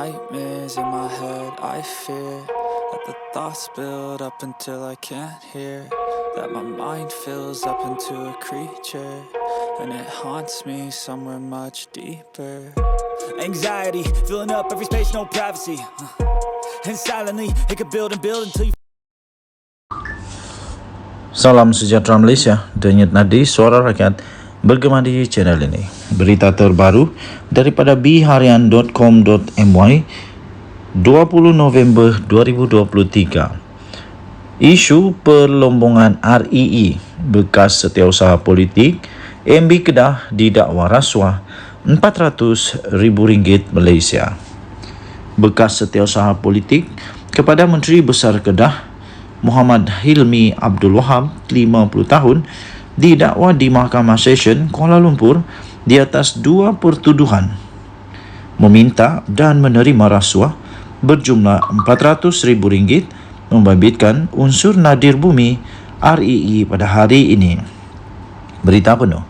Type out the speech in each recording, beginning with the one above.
nightmares in my head, I fear that the thoughts build up until I can't hear, that my mind fills up into a creature, and it haunts me somewhere much deeper. Anxiety, filling up every space, no privacy, and silently, it could build and build until you... Salam sejahtera Malaysia, denyut nadi suara rakyat bergema di channel ini. Berita terbaru daripada bharian.com.my 20 November 2023. Isu perlombongan REE bekas setiausaha politik MB Kedah didakwa rasuah RM400,000 Malaysia. Bekas setiausaha politik kepada Menteri Besar Kedah Muhammad Hilmi Abdul Wahab, 50 tahun, didakwa di Mahkamah Session Kuala Lumpur di atas dua pertuduhan meminta dan menerima rasuah berjumlah RM400,000 membabitkan unsur nadir bumi REE pada hari ini. Berita penuh.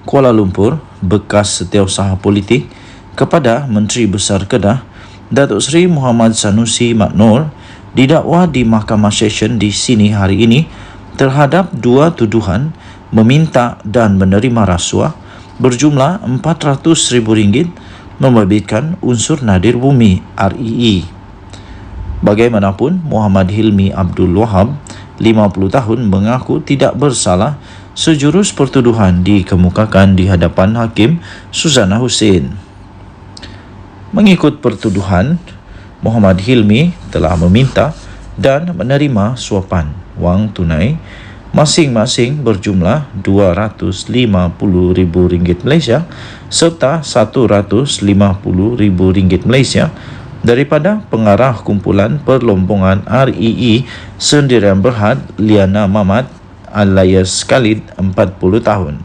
Kuala Lumpur, bekas setiausaha politik kepada Menteri Besar Kedah Datuk Seri Muhammad Sanusi Mat Noor didakwa di Mahkamah Session di sini hari ini terhadap dua tuduhan meminta dan menerima rasuah berjumlah RM400,000 membabitkan unsur nadir bumi REE. Bagaimanapun, Muhammad Hilmi Abdul Wahab, 50 tahun, mengaku tidak bersalah sejurus pertuduhan dikemukakan di hadapan Hakim Suzana Hussein. Mengikut pertuduhan, Muhammad Hilmi telah meminta dan menerima suapan wang tunai masing-masing berjumlah RM250,000 Malaysia serta RM150,000 Malaysia daripada pengarah kumpulan perlombongan REE Sendirian Berhad Liana Mamat alias Khalid, 40 tahun.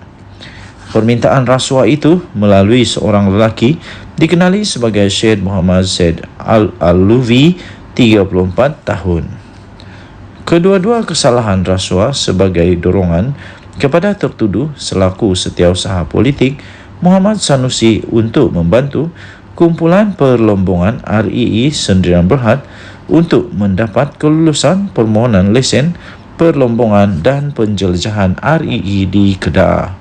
Permintaan rasuah itu melalui seorang lelaki dikenali sebagai Syed Muhammad Said Al-Luvi, 34 tahun. Kedua-dua kesalahan rasuah sebagai dorongan kepada tertuduh selaku setiausaha politik Muhammad Sanusi untuk membantu kumpulan perlombongan REE Sendirian Berhad untuk mendapat kelulusan permohonan lesen perlombongan dan penjelajahan REE di Kedah.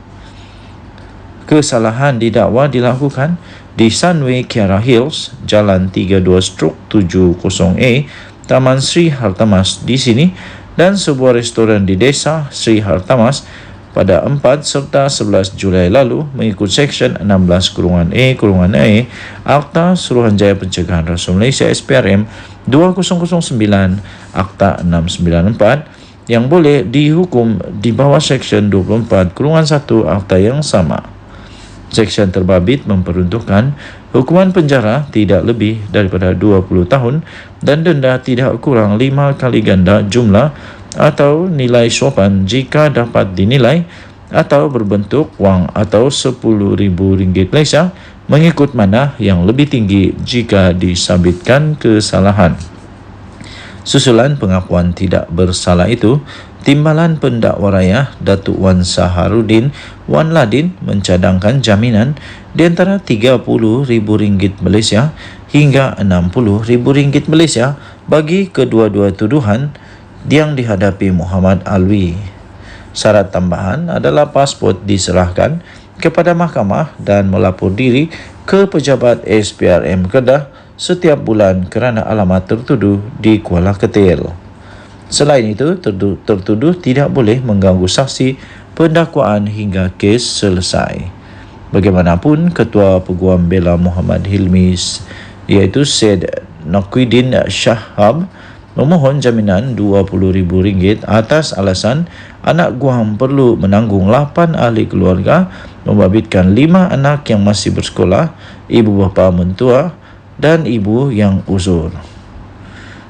Kesalahan didakwa dilakukan di Sunway Kiara Hills, Jalan 32/70A, Taman Sri Hartamas di sini dan sebuah restoran di Desa Sri Hartamas pada 4 serta 11 Julai lalu mengikut Seksyen 16-A Akta Suruhanjaya Pencegahan Rasuah Malaysia SPRM 2009 Akta 694 yang boleh dihukum di bawah Seksyen 24-1 Akta yang sama. Seksyen terbabit memperuntukkan hukuman penjara tidak lebih daripada 20 tahun dan denda tidak kurang 5 kali ganda jumlah atau nilai suapan jika dapat dinilai atau berbentuk wang atau RM10,000 Malaysia mengikut mana yang lebih tinggi jika disabitkan kesalahan. Susulan pengakuan tidak bersalah itu, Timbalan Pendakwa Raya Datuk Wan Saharudin Wan Ladin mencadangkan jaminan di antara RM30,000 Malaysia hingga RM60,000 Malaysia bagi kedua-dua tuduhan yang dihadapi Muhammad Alwi. Syarat tambahan adalah pasport diserahkan kepada mahkamah dan melapor diri ke pejabat SPRM Kedah setiap bulan kerana alamat tertuduh di Kuala Ketil. Selain itu, tertuduh tidak boleh mengganggu saksi pendakwaan hingga kes selesai. Bagaimanapun, Ketua Peguam Bela Muhammad Hilmi iaitu Syed Naquddin Shahab memohon jaminan RM20,000 atas alasan anak guam perlu menanggung 8 ahli keluarga membabitkan 5 anak yang masih bersekolah, ibu bapa mentua dan ibu yang uzur.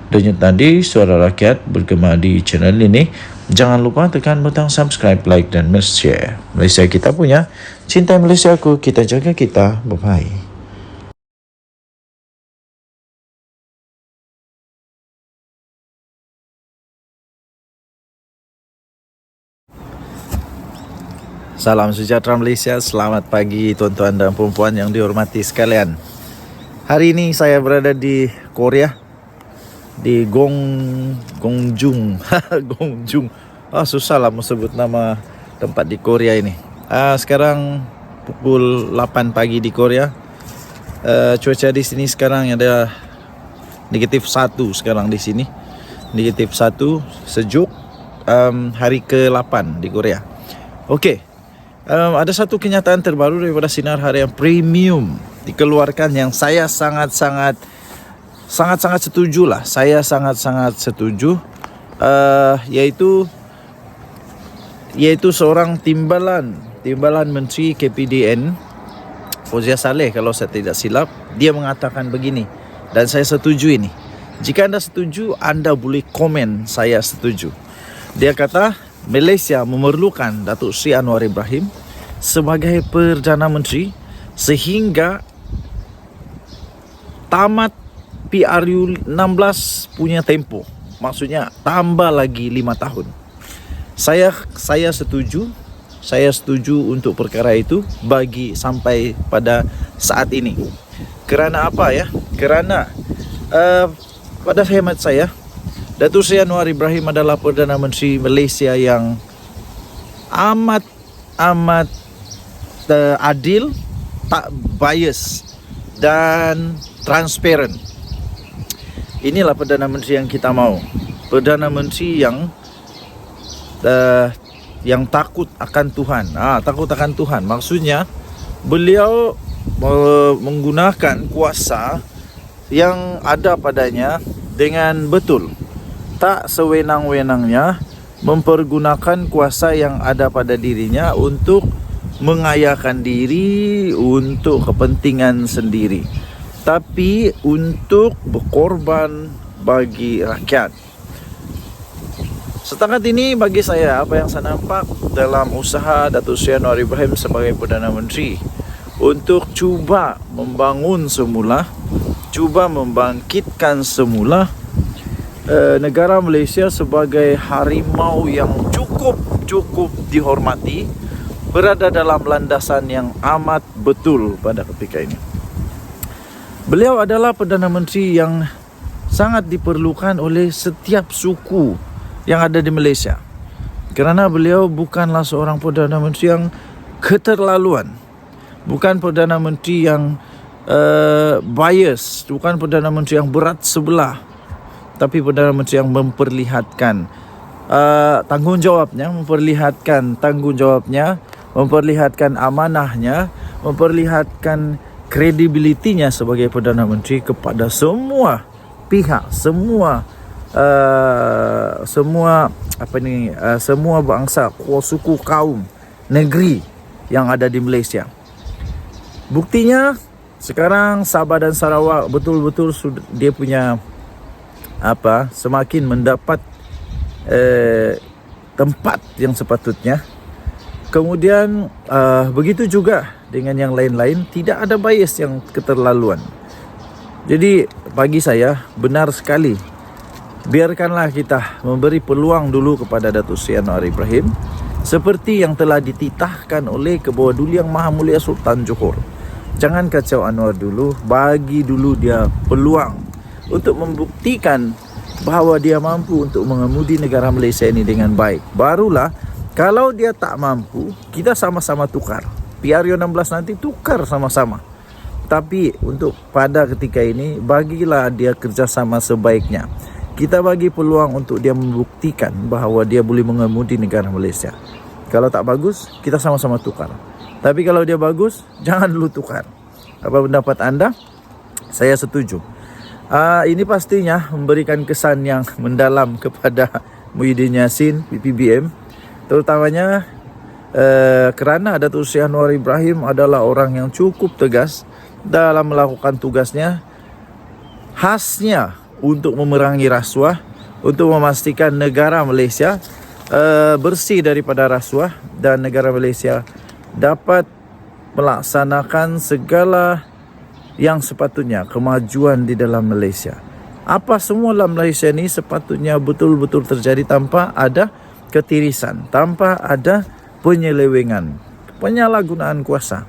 Denyut nadi suara rakyat bergema di channel ini. Jangan lupa tekan butang subscribe, like dan share. Malaysia kita punya, cinta Malaysia aku, kita jaga kita. Bye-bye. Salam sejahtera Malaysia, selamat pagi tuan-tuan dan puan-puan yang dihormati sekalian. Hari ini saya berada di Korea, di Gongjung. Gongjung. Susah lah mau sebut nama tempat di Korea ini. Sekarang pukul 8 pagi di Korea. Cuaca di sini sekarang ada -1 sekarang di sini. -1, sejuk. Hari ke-8 di Korea. Okey. Ada satu kenyataan terbaru daripada Sinar Harian Premium dikeluarkan yang saya sangat-sangat setuju lah. Saya sangat-sangat setuju, yaitu seorang timbalan Menteri KPDN Fauzia Saleh, kalau saya tidak silap. Dia mengatakan begini, dan saya setuju ini. Jika anda setuju, anda boleh komen saya setuju. Dia kata Malaysia memerlukan Datuk Seri Anwar Ibrahim sebagai Perdana Menteri sehingga tamat PRU 16 punya tempoh. Maksudnya tambah lagi 5 tahun. Saya setuju. Saya setuju untuk perkara itu bagi sampai pada saat ini. Kerana apa ya? Kerana pada hemat saya, Datuk Seri Anwar Ibrahim adalah Perdana Menteri Malaysia yang amat adil, tak bias dan transparent. Inilah Perdana Menteri yang kita mau. Perdana Menteri yang takut akan Tuhan. Takut akan Tuhan. Maksudnya beliau menggunakan kuasa yang ada padanya dengan betul. Tak sewenang-wenangnya mempergunakan kuasa yang ada pada dirinya untuk mengayakan diri untuk kepentingan sendiri, tapi untuk berkorban bagi rakyat. Setakat ini bagi saya, apa yang saya nampak dalam usaha Datuk Seri Anwar Ibrahim sebagai Perdana Menteri untuk cuba membangun semula, cuba membangkitkan semula negara Malaysia sebagai harimau yang cukup dihormati, berada dalam landasan yang amat betul pada ketika ini. Beliau adalah Perdana Menteri yang sangat diperlukan oleh setiap suku yang ada di Malaysia. Kerana beliau bukanlah seorang Perdana Menteri yang keterlaluan. Bukan Perdana Menteri yang bias. Bukan Perdana Menteri yang berat sebelah. Tapi Perdana Menteri yang memperlihatkan tanggungjawabnya, memperlihatkan amanahnya, memperlihatkan kredibilitinya sebagai Perdana Menteri kepada semua pihak, semua bangsa, suku, kaum, negeri yang ada di Malaysia. Buktinya sekarang Sabah dan Sarawak betul-betul dia punya semakin mendapat tempat yang sepatutnya. Kemudian begitu juga dengan yang lain-lain, tidak ada bias yang keterlaluan. Jadi bagi saya benar sekali, biarkanlah kita memberi peluang dulu kepada Datuk Seri Anwar Ibrahim seperti yang telah dititahkan oleh Kebawah Yang Maha Mulia Sultan Johor. Jangan kacau Anwar dulu, bagi dulu dia peluang untuk membuktikan bahawa dia mampu untuk mengemudi negara Malaysia ini dengan baik. Barulah kalau dia tak mampu, kita sama-sama tukar. PRU 16 nanti tukar sama-sama. Tapi untuk pada ketika ini, bagilah dia kerjasama sebaiknya. Kita bagi peluang untuk dia membuktikan bahawa dia boleh mengemudi negara Malaysia. Kalau tak bagus, kita sama-sama tukar. Tapi kalau dia bagus, jangan dulu tukar. Apa pendapat anda? Saya setuju. Ini pastinya memberikan kesan yang mendalam kepada Muhyiddin Yassin, PPBM. Terutamanya kerana Datuk Seri Anwar Ibrahim adalah orang yang cukup tegas dalam melakukan tugasnya. Khasnya untuk memerangi rasuah, untuk memastikan negara Malaysia bersih daripada rasuah dan negara Malaysia dapat melaksanakan segala yang sepatutnya, kemajuan di dalam Malaysia. Apa semua dalam Malaysia ni sepatutnya betul-betul terjadi tanpa ada ketirisan, tanpa ada penyelewengan, penyalahgunaan kuasa.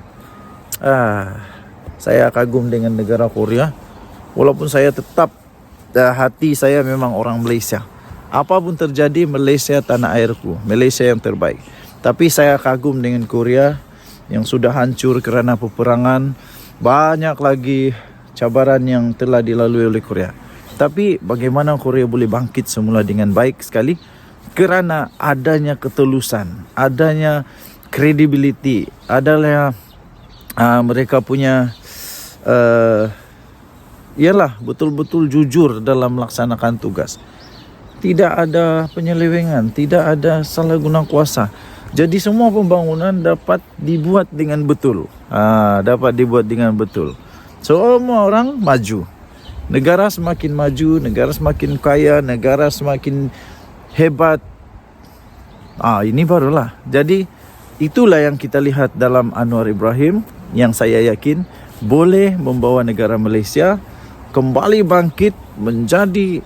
saya kagum dengan negara Korea. Walaupun saya tetap hati saya memang orang Malaysia. Apapun terjadi, Malaysia tanah airku, Malaysia yang terbaik. Tapi saya kagum dengan Korea yang sudah hancur kerana peperangan. Banyak lagi cabaran yang telah dilalui oleh Korea. Tapi bagaimana Korea boleh bangkit semula dengan baik sekali? Kerana adanya ketulusan, adanya credibility, adalah mereka punya ialah betul-betul jujur dalam melaksanakan tugas. Tidak ada penyelewengan, tidak ada salah guna kuasa. Jadi semua pembangunan dapat dibuat dengan betul. Dapat dibuat dengan betul. Semua orang maju. Negara semakin maju, negara semakin kaya, negara semakin hebat. Ini barulah. Jadi itulah yang kita lihat dalam Anwar Ibrahim, yang saya yakin boleh membawa negara Malaysia kembali bangkit menjadi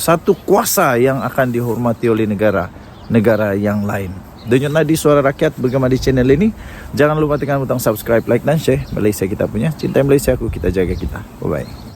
satu kuasa yang akan dihormati oleh negara yang lain. Denyut Nadi Suara Rakyat bergema di channel ini. Jangan lupa tekan butang subscribe, like dan share. Malaysia kita punya, cintai Malaysia aku, kita jaga kita. Bye bye.